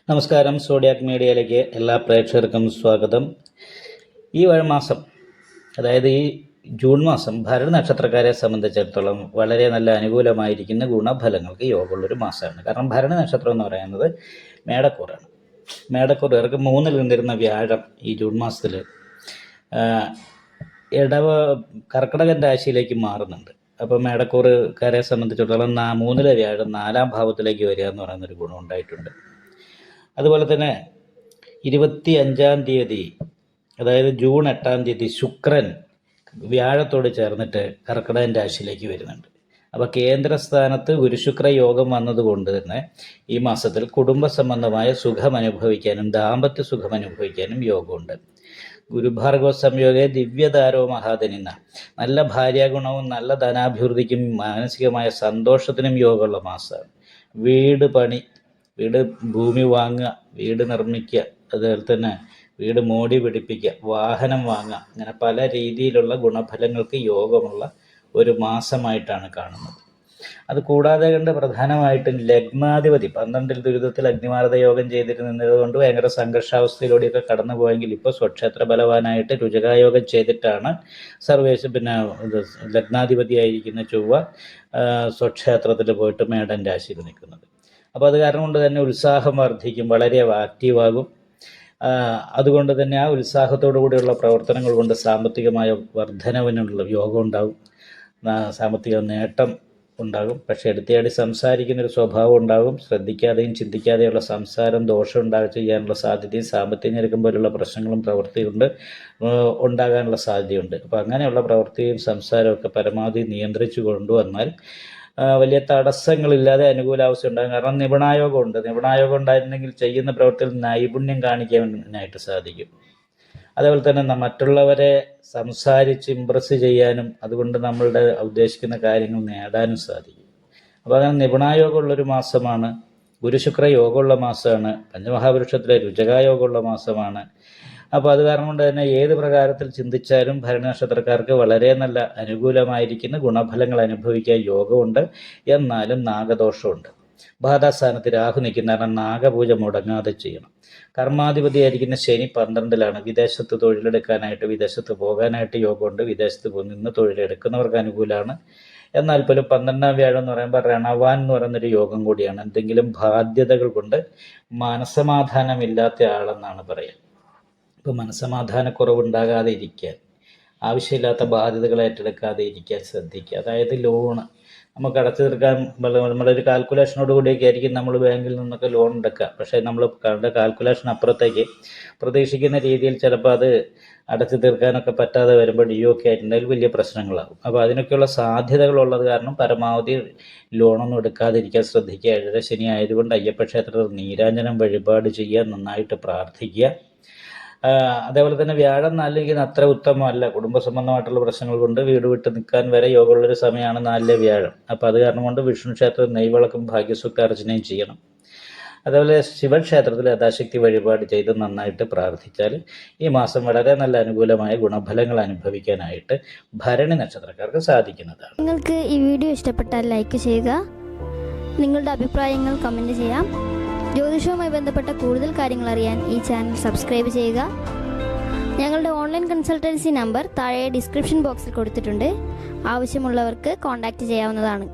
നമസ്കാരം. സോഡിയാക് മീഡിയയിലേക്ക് എല്ലാ പ്രേക്ഷകർക്കും സ്വാഗതം. ഈ മാസം, അതായത് ഈ ജൂൺ മാസം ഭരണ നക്ഷത്രക്കാരെ സംബന്ധിച്ചിടത്തോളം വളരെ നല്ല അനുകൂലമായിരിക്കുന്ന ഗുണഫലങ്ങൾക്ക് യോഗമുള്ളൊരു മാസമാണ്. കാരണം ഭരണ നക്ഷത്രം എന്ന് പറയുന്നത് മേടക്കൂറാണ്. മേടക്കൂറുകാർക്ക് 3-ൽ നിന്നിരുന്ന വ്യാഴം ഈ ജൂൺ മാസത്തിൽ കർക്കിടകൻ രാശിയിലേക്ക് മാറുന്നുണ്ട്. അപ്പോൾ മേടക്കൂറുകാരെ സംബന്ധിച്ചിടത്തോളം 3-ലെ വ്യാഴം 4-ാം ഭാവത്തിലേക്ക് വരിക എന്ന് പറയുന്നൊരു ഗുണം ഉണ്ടായിട്ടുണ്ട്. അതുപോലെ തന്നെ 25-ാം തീയതി, അതായത് ജൂൺ 8-ാം തീയതി ശുക്രൻ വ്യാഴത്തോട് ചേർന്നിട്ട് കർക്കിടകൻ രാശിയിലേക്ക് വരുന്നുണ്ട്. അപ്പോൾ കേന്ദ്രസ്ഥാനത്ത് ഗുരുശുക്ര യോഗം വന്നതുകൊണ്ട് തന്നെ ഈ മാസത്തിൽ കുടുംബ സംബന്ധമായ സുഖം അനുഭവിക്കാനും ദാമ്പത്യ സുഖം അനുഭവിക്കാനും യോഗമുണ്ട്. ഗുരുഭാർഗവ സംയോഗേ ദിവ്യതാരോ മഹാധനിന്ന, നല്ല ഭാര്യാഗുണവും നല്ല ധനാഭിവൃദ്ധിക്കും മാനസികമായ സന്തോഷത്തിനും യോഗമുള്ള മാസമാണ്. വീട് ഭൂമി വാങ്ങുക, വീട് നിർമ്മിക്കുക, അതുപോലെ തന്നെ വീട് മോടി പിടിപ്പിക്കുക, വാഹനം വാങ്ങുക, അങ്ങനെ പല രീതിയിലുള്ള ഗുണഫലങ്ങൾക്ക് യോഗമുള്ള ഒരു മാസമായിട്ടാണ് കാണുന്നത്. അത് കൂടാതെ കണ്ട് പ്രധാനമായിട്ടും ലഗ്നാധിപതി 12-ൽ ദുരിതത്തിൽ അഗ്നിമാർദ്ദ യോഗം ചെയ്തിരുന്നത് കൊണ്ട് ഭയങ്കര സംഘർഷാവസ്ഥയിലൂടെയൊക്കെ കടന്നു പോയെങ്കിൽ ഇപ്പോൾ സ്വക്ഷേത്ര ബലവാനായിട്ട് രുചകായോഗം ചെയ്തിട്ടാണ് ലഗ്നാധിപതിയായിരിക്കുന്ന ചൊവ്വ സ്വക്ഷേത്രത്തിൽ പോയിട്ട് മേടൻ രാശിയിൽ നിൽക്കുന്നത്. അപ്പോൾ അത് കാരണം കൊണ്ട് തന്നെ ഉത്സാഹം വർദ്ധിക്കും, വളരെ ആക്റ്റീവാകും. അതുകൊണ്ട് തന്നെ ആ ഉത്സാഹത്തോടു കൂടിയുള്ള പ്രവർത്തനങ്ങൾ കൊണ്ട് സാമ്പത്തികമായ വർധനവിനുള്ള യോഗം ഉണ്ടാകും, സാമ്പത്തിക നേട്ടം ഉണ്ടാകും. പക്ഷേ എടുത്തിയാടി സംസാരിക്കുന്നൊരു സ്വഭാവം ഉണ്ടാകും. ശ്രദ്ധിക്കാതെയും ചിന്തിക്കാതെയുള്ള സംസാരം ദോഷം ചെയ്യാനുള്ള സാധ്യതയും സാമ്പത്തിക ഞെരുക്കം പോലുള്ള പ്രശ്നങ്ങളും പ്രവൃത്തിയുണ്ട് ഉണ്ടാകാനുള്ള സാധ്യതയുണ്ട്. അപ്പോൾ അങ്ങനെയുള്ള പ്രവൃത്തിയും സംസാരമൊക്കെ പരമാവധി നിയന്ത്രിച്ചു കൊണ്ടുവന്നാൽ വലിയ തടസ്സങ്ങളില്ലാതെ അനുകൂലാവസ്ഥ ഉണ്ടാകും. കാരണം നിപുണായോഗം ഉണ്ടായിരുന്നെങ്കിൽ ചെയ്യുന്ന പ്രവൃത്തിയിൽ നൈപുണ്യം കാണിക്കാനായിട്ട് സാധിക്കും. അതേപോലെ തന്നെ മറ്റുള്ളവരെ സംസാരിച്ച് ഇമ്പ്രസ് ചെയ്യാനും അതുകൊണ്ട് നമ്മളുടെ ഉദ്ദേശിക്കുന്ന കാര്യങ്ങൾ നേടാനും സാധിക്കും. അപ്പോൾ അങ്ങനെ നിപുണായോഗമുള്ളൊരു മാസമാണ്. ഗുരുശുക്ര യോഗമുള്ള മാസമാണ്. പഞ്ചമഹാപുരുഷത്തിലെ രുചകായോഗമുള്ള മാസമാണ്. അപ്പോൾ അത് കാരണം കൊണ്ട് തന്നെ ഏത് പ്രകാരത്തിൽ ചിന്തിച്ചാലും ഭരണനക്ഷത്രക്കാർക്ക് വളരെ നല്ല അനുകൂലമായിരിക്കുന്ന ഗുണഫലങ്ങൾ അനുഭവിക്കാൻ യോഗമുണ്ട്. എന്നാലും നാഗദോഷമുണ്ട്. ബാധാസ്ഥാനത്ത് രാഹു നിൽക്കുന്ന കാരണം നാഗപൂജ മുടങ്ങാതെ ചെയ്യണം. കർമാധിപതിയായിരിക്കുന്ന ശനി 12-ലാണ്. വിദേശത്ത് തൊഴിലെടുക്കാനായിട്ട്, വിദേശത്ത് പോകാനായിട്ട് യോഗമുണ്ട്. വിദേശത്ത് നിന്ന് തൊഴിലെടുക്കുന്നവർക്ക് അനുകൂലമാണ്. എന്നാൽ പോലും 12-ാം വ്യാഴം എന്ന് പറയുമ്പോൾ രണവാൻ എന്ന് പറയുന്നൊരു യോഗം കൂടിയാണ്. എന്തെങ്കിലും ബാധ്യതകൾ കൊണ്ട് മനസ്സമാധാനമില്ലാത്ത ആളെന്നാണ് പറയുക. ഇപ്പോൾ മനസ്സമാധാനക്കുറവുണ്ടാകാതെ ഇരിക്കാൻ, ആവശ്യമില്ലാത്ത ബാധ്യതകൾ ഏറ്റെടുക്കാതെ ഇരിക്കാൻ ശ്രദ്ധിക്കുക. അതായത് ലോണ് നമുക്ക് അടച്ചു തീർക്കാൻ നമ്മളൊരു കാൽക്കുലേഷനോട് കൂടിയൊക്കെ ആയിരിക്കും നമ്മൾ ബാങ്കിൽ നിന്നൊക്കെ ലോൺ എടുക്കുക. പക്ഷേ നമ്മൾ കാൽക്കുലേഷൻ അപ്പുറത്തേക്ക് പ്രതീക്ഷിക്കുന്ന രീതിയിൽ ചിലപ്പോൾ അത് അടച്ചു തീർക്കാനൊക്കെ പറ്റാതെ വരുമ്പോൾ ഡ്യൂ ഒക്കെ ആയിട്ടുണ്ടെങ്കിൽ വലിയ പ്രശ്നങ്ങളാകും. അപ്പോൾ അതിനൊക്കെയുള്ള സാധ്യതകളുള്ളത് കാരണം പരമാവധി ലോണൊന്നും എടുക്കാതിരിക്കാൻ ശ്രദ്ധിക്കുക. 7-ര ശനി ആയതുകൊണ്ട് അയ്യപ്പ ക്ഷേത്രത്തിൽ നീരാഞ്ജനം വഴിപാട് ചെയ്യുക, നന്നായിട്ട് പ്രാർത്ഥിക്കുക. അതേപോലെ തന്നെ വ്യാഴം 4-ൽ അത്ര ഉത്തമമല്ല. കുടുംബ സംബന്ധമായിട്ടുള്ള പ്രശ്നങ്ങൾ കൊണ്ട് വീട് വിട്ട് നിൽക്കാൻ വരെ യോഗമുള്ളൊരു സമയമാണ് 4-ലെ വ്യാഴം. അപ്പോൾ അത് കാരണം കൊണ്ട് വിഷ്ണു ക്ഷേത്രത്തിൽ നെയ്വിളക്കും ഭാഗ്യസൂക്ത അർച്ചനയും ചെയ്യണം. അതേപോലെ ശിവക്ഷേത്രത്തിൽ യഥാശക്തി വഴിപാട് ചെയ്ത് നന്നായിട്ട് പ്രാർത്ഥിച്ചാൽ ഈ മാസം വളരെ നല്ല അനുകൂലമായ ഗുണഫലങ്ങൾ അനുഭവിക്കാനായിട്ട് ഭരണി നക്ഷത്രക്കാർക്ക് സാധിക്കുന്നതാണ്. നിങ്ങൾക്ക് ഈ വീഡിയോ ഇഷ്ടപ്പെട്ടാൽ ലൈക്ക് ചെയ്യുക, നിങ്ങളുടെ അഭിപ്രായങ്ങൾ കമൻറ്റ് ചെയ്യാം. ജ്യോതിഷവുമായി ബന്ധപ്പെട്ട കൂടുതൽ കാര്യങ്ങൾ അറിയാൻ ഈ ചാനൽ സബ്സ്ക്രൈബ് ചെയ്യുക. ഞങ്ങളുടെ ഓൺലൈൻ കൺസൾട്ടൻസി നമ്പർ താഴെ ഡിസ്ക്രിപ്ഷൻ ബോക്സിൽ കൊടുത്തിട്ടുണ്ട്. ആവശ്യമുള്ളവർക്ക് കോൺടാക്റ്റ് ചെയ്യാവുന്നതാണ്.